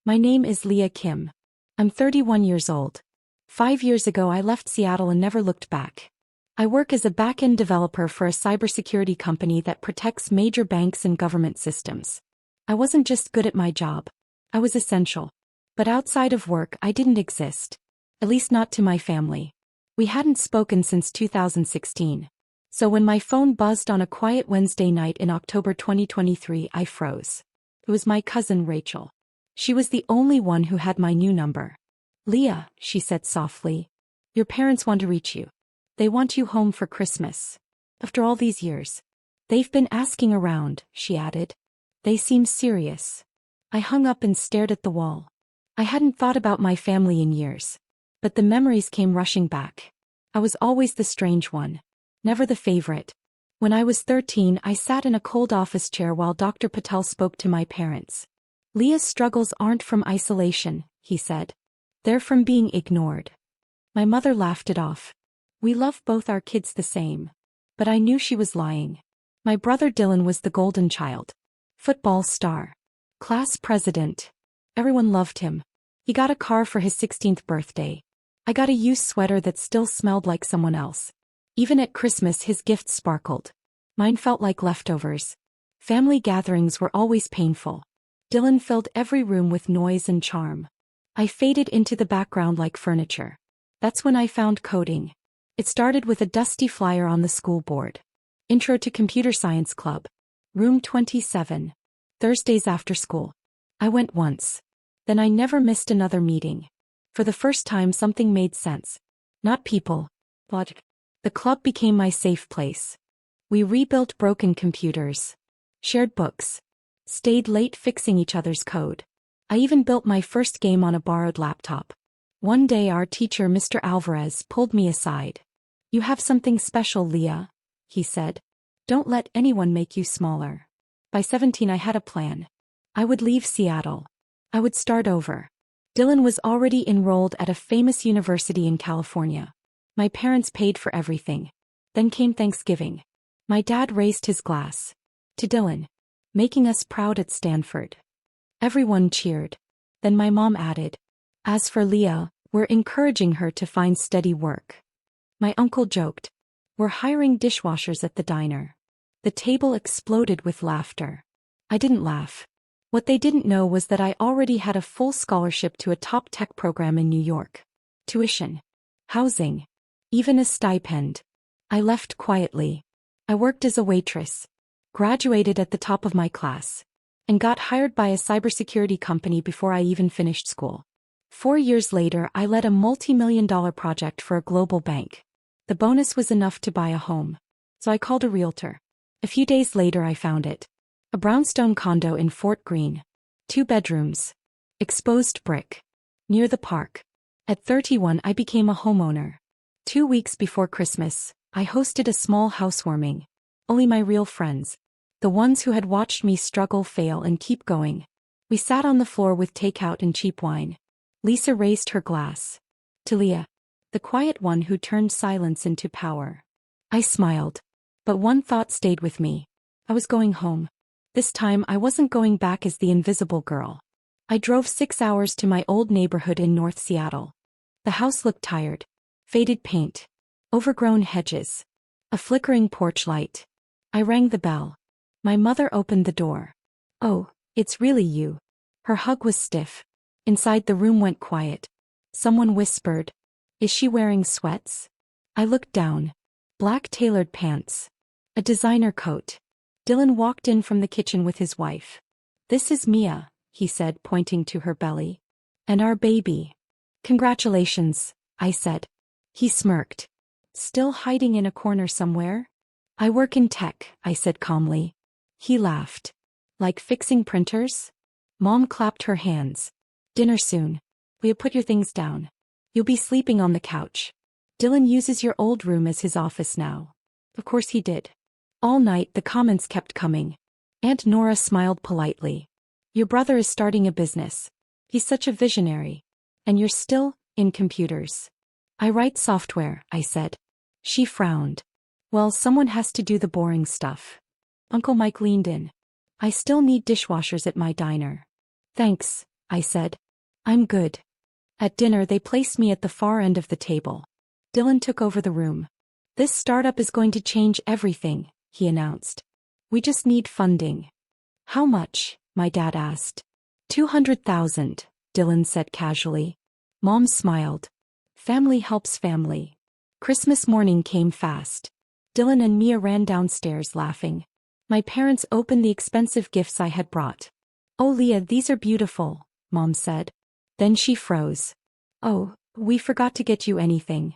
My name is Leah Kim. I'm 31 years old. 5 years ago I left Seattle and never looked back. I work as a back-end developer for a cybersecurity company that protects major banks and government systems. I wasn't just good at my job. I was essential. But outside of work I didn't exist. At least not to my family. We hadn't spoken since 2016. So when my phone buzzed on a quiet Wednesday night in October 2023 I froze. It was my cousin Rachel. She was the only one who had my new number. "Leah," she said softly. "Your parents want to reach you. They want you home for Christmas. After all these years. They've been asking around," she added. "They seem serious." I hung up and stared at the wall. I hadn't thought about my family in years. But the memories came rushing back. I was always the strange one. Never the favorite. When I was 13 I sat in a cold office chair while Dr. Patel spoke to my parents. "Leah's struggles aren't from isolation," he said. "They're from being ignored." My mother laughed it off. "We love both our kids the same." But I knew she was lying. My brother Dylan was the golden child. Football star. Class president. Everyone loved him. He got a car for his 16th birthday. I got a used sweater that still smelled like someone else. Even at Christmas his gifts sparkled. Mine felt like leftovers. Family gatherings were always painful. Dylan filled every room with noise and charm. I faded into the background like furniture. That's when I found coding. It started with a dusty flyer on the school board. Intro to Computer Science Club. Room 27. Thursdays after school. I went once. Then I never missed another meeting. For the first time something made sense. Not people. But the club became my safe place. We rebuilt broken computers. Shared books. Stayed late fixing each other's code. I even built my first game on a borrowed laptop. One day our teacher Mr. Alvarez pulled me aside. "You have something special, Leah," he said. "Don't let anyone make you smaller." By 17 I had a plan. I would leave Seattle. I would start over. Dylan was already enrolled at a famous university in California. My parents paid for everything. Then came Thanksgiving. My dad raised his glass. To Dylan. Making us proud at Stanford. Everyone cheered. Then my mom added, "As for Leah, we're encouraging her to find steady work." My uncle joked, "We're hiring dishwashers at the diner." The table exploded with laughter. I didn't laugh. What they didn't know was that I already had a full scholarship to a top tech program in New York. Tuition. Housing. Even a stipend. I left quietly. I worked as a waitress. Graduated at the top of my class. And got hired by a cybersecurity company before I even finished school. 4 years later I led a multi-million-dollar project for a global bank. The bonus was enough to buy a home. So I called a realtor. A few days later I found it. A brownstone condo in Fort Greene. 2 bedrooms. Exposed brick. Near the park. At 31 I became a homeowner. 2 weeks before Christmas, I hosted a small housewarming. Only my real friends. The ones who had watched me struggle, fail, and keep going. We sat on the floor with takeout and cheap wine. Lisa raised her glass. To Leah. The quiet one who turned silence into power. I smiled. But one thought stayed with me. I was going home. This time I wasn't going back as the invisible girl. I drove 6 hours to my old neighborhood in North Seattle. The house looked tired. Faded paint. Overgrown hedges. A flickering porch light. I rang the bell. My mother opened the door. "Oh, it's really you." Her hug was stiff. Inside the room went quiet. Someone whispered, "Is she wearing sweats?" I looked down. Black tailored pants. A designer coat. Dylan walked in from the kitchen with his wife. "This is Mia," he said, pointing to her belly. "And our baby." "Congratulations," I said. He smirked. "Still hiding in a corner somewhere?" "I work in tech," I said calmly. He laughed. "Like fixing printers?" Mom clapped her hands. "Dinner soon. Will you put your things down? You'll be sleeping on the couch. Dylan uses your old room as his office now." Of course he did. All night the comments kept coming. Aunt Nora smiled politely. "Your brother is starting a business. He's such a visionary. And you're still in computers." "I write software," I said. She frowned. "Well, someone has to do the boring stuff." Uncle Mike leaned in. "I still need dishwashers at my diner." "Thanks," I said. I'm good. At dinner they placed me at the far end of the table. Dylan took over the room. This startup is going to change everything, he announced. We just need funding. How much? My dad asked. 200,000, Dylan said casually. Mom smiled. Family helps family. Christmas morning came fast. Dylan and Mia ran downstairs laughing. My parents opened the expensive gifts I had brought. Oh Leah, these are beautiful, Mom said. Then she froze. Oh, we forgot to get you anything.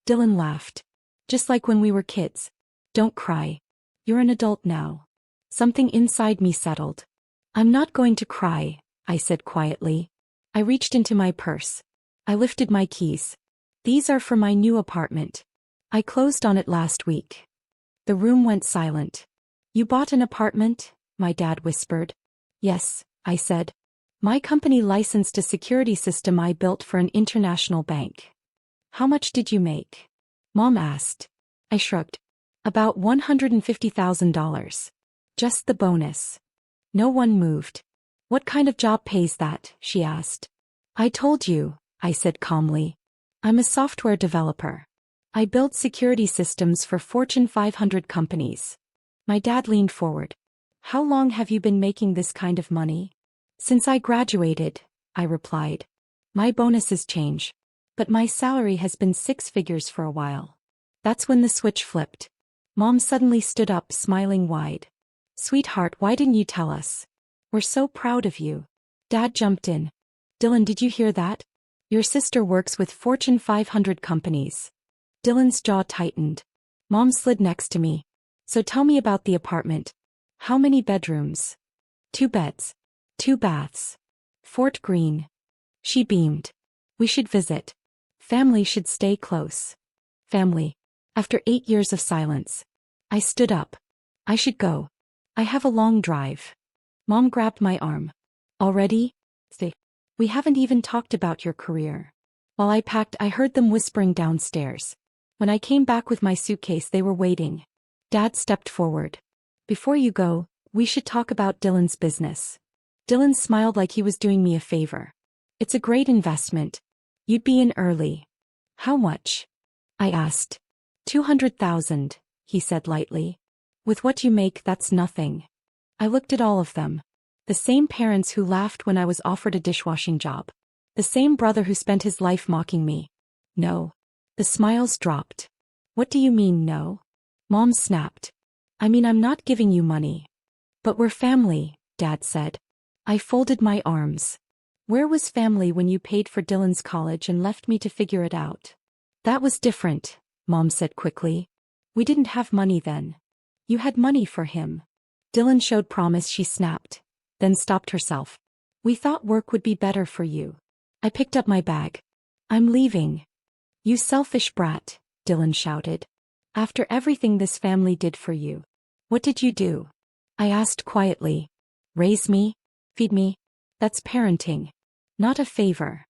Dylan laughed. Just like when we were kids. Don't cry. You're an adult now. Something inside me settled. I'm not going to cry, I said quietly. I reached into my purse. I lifted my keys. These are for my new apartment. I closed on it last week. The room went silent. You bought an apartment? My dad whispered. Yes, I said. My company licensed a security system I built for an international bank. How much did you make? Mom asked. I shrugged. About $150,000. Just the bonus. No one moved. What kind of job pays that? She asked. I told you, I said calmly. I'm a software developer. I build security systems for Fortune 500 companies. My dad leaned forward. How long have you been making this kind of money? Since I graduated, I replied. My bonuses change. But my salary has been 6 figures for a while. That's when the switch flipped. Mom suddenly stood up, smiling wide. Sweetheart, why didn't you tell us? We're so proud of you. Dad jumped in. Dylan, did you hear that? Your sister works with Fortune 500 companies. Dylan's jaw tightened. Mom slid next to me. So tell me about the apartment. How many bedrooms? 2 beds. 2 baths. Fort Greene. She beamed. We should visit. Family should stay close. Family. After 8 years of silence. I stood up. I should go. I have a long drive. Mom grabbed my arm. Already? Stay. We haven't even talked about your career. While I packed, I heard them whispering downstairs. When I came back with my suitcase, they were waiting. Dad stepped forward. Before you go, we should talk about Dylan's business. Dylan smiled like he was doing me a favor. It's a great investment. You'd be in early. How much? I asked. 200,000, he said lightly. With what you make, that's nothing. I looked at all of them. The same parents who laughed when I was offered a dishwashing job. The same brother who spent his life mocking me. No. The smiles dropped. What do you mean, no? Mom snapped. I mean, I'm not giving you money. But we're family, Dad said. I folded my arms. Where was family when you paid for Dylan's college and left me to figure it out? That was different, Mom said quickly. We didn't have money then. You had money for him. Dylan showed promise, she snapped, then stopped herself. We thought work would be better for you. I picked up my bag. I'm leaving. You selfish brat, Dylan shouted. After everything this family did for you. What did you do? I asked quietly. Raise me? Feed me? That's parenting. Not a favor.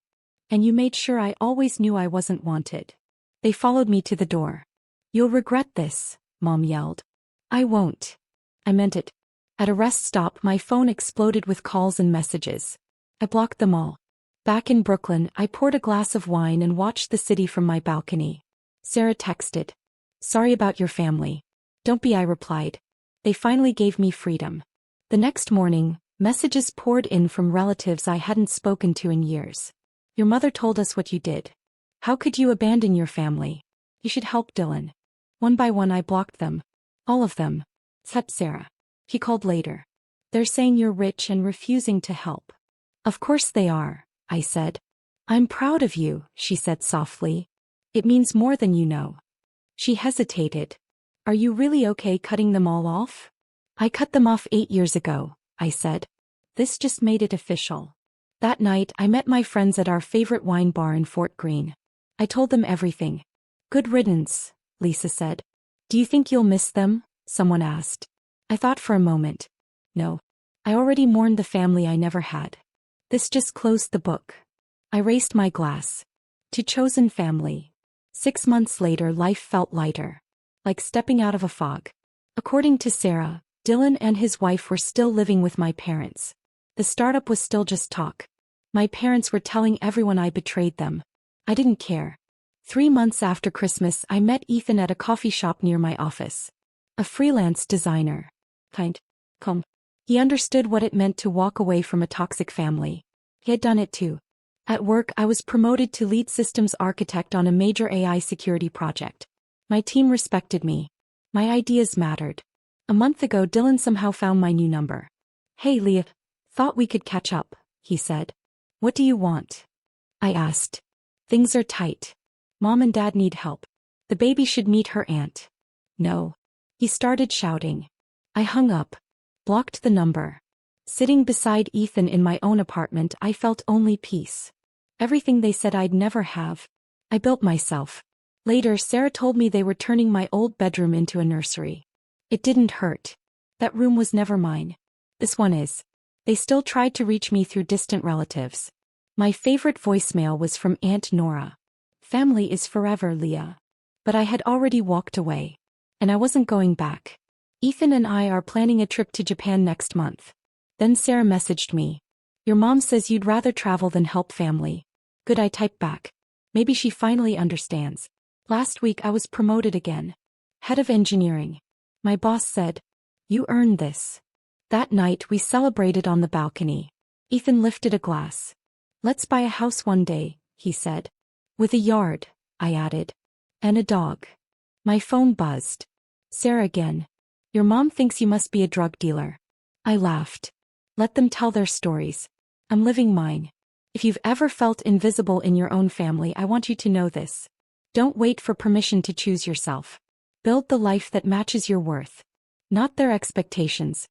And you made sure I always knew I wasn't wanted. They followed me to the door. You'll regret this, Mom yelled. I won't. I meant it. At a rest stop, my phone exploded with calls and messages. I blocked them all. Back in Brooklyn, I poured a glass of wine and watched the city from my balcony. Sarah texted. Sorry about your family. Don't be, I replied. They finally gave me freedom. The next morning, messages poured in from relatives I hadn't spoken to in years. Your mother told us what you did. How could you abandon your family? You should help Dylan. One by one I blocked them. All of them. Except Sarah. He called later. They're saying you're rich and refusing to help. Of course they are, I said. I'm proud of you, she said softly. It means more than you know. She hesitated. Are you really okay cutting them all off? I cut them off 8 years ago, I said. This just made it official. That night, I met my friends at our favorite wine bar in Fort Greene. I told them everything. Good riddance, Lisa said. Do you think you'll miss them? Someone asked. I thought for a moment. No. I already mourned the family I never had. This just closed the book. I raised my glass. To chosen family. 6 months later, life felt lighter. Like stepping out of a fog. According to Sarah, Dylan and his wife were still living with my parents. The startup was still just talk. My parents were telling everyone I betrayed them. I didn't care. 3 months after Christmas, I met Ethan at a coffee shop near my office. A freelance designer. Calm. He understood what it meant to walk away from a toxic family. He had done it too. At work, I was promoted to lead systems architect on a major AI security project. My team respected me. My ideas mattered. A month ago, Dylan somehow found my new number. "Hey Leah, thought we could catch up," he said. "What do you want?" I asked. "Things are tight. Mom and Dad need help. The baby should meet her aunt." "No." He started shouting. I hung up. Blocked the number. Sitting beside Ethan in my own apartment, I felt only peace. Everything they said I'd never have, I built myself. Later, Sarah told me they were turning my old bedroom into a nursery. It didn't hurt. That room was never mine. This one is. They still tried to reach me through distant relatives. My favorite voicemail was from Aunt Nora. "Family is forever, Leah." But I had already walked away. And I wasn't going back. "Ethan and I are planning a trip to Japan next month." Then Sarah messaged me. "Your mom says you'd rather travel than help family." Good, I typed back. Maybe she finally understands. Last week I was promoted again. Head of engineering. My boss said, "You earned this." That night we celebrated on the balcony. Ethan lifted a glass. "Let's buy a house one day," he said. "With a yard," I added. "And a dog." My phone buzzed. Sarah again. "Your mom thinks you must be a drug dealer." I laughed. Let them tell their stories. I'm living mine. If you've ever felt invisible in your own family, I want you to know this. Don't wait for permission to choose yourself. Build the life that matches your worth. Not their expectations,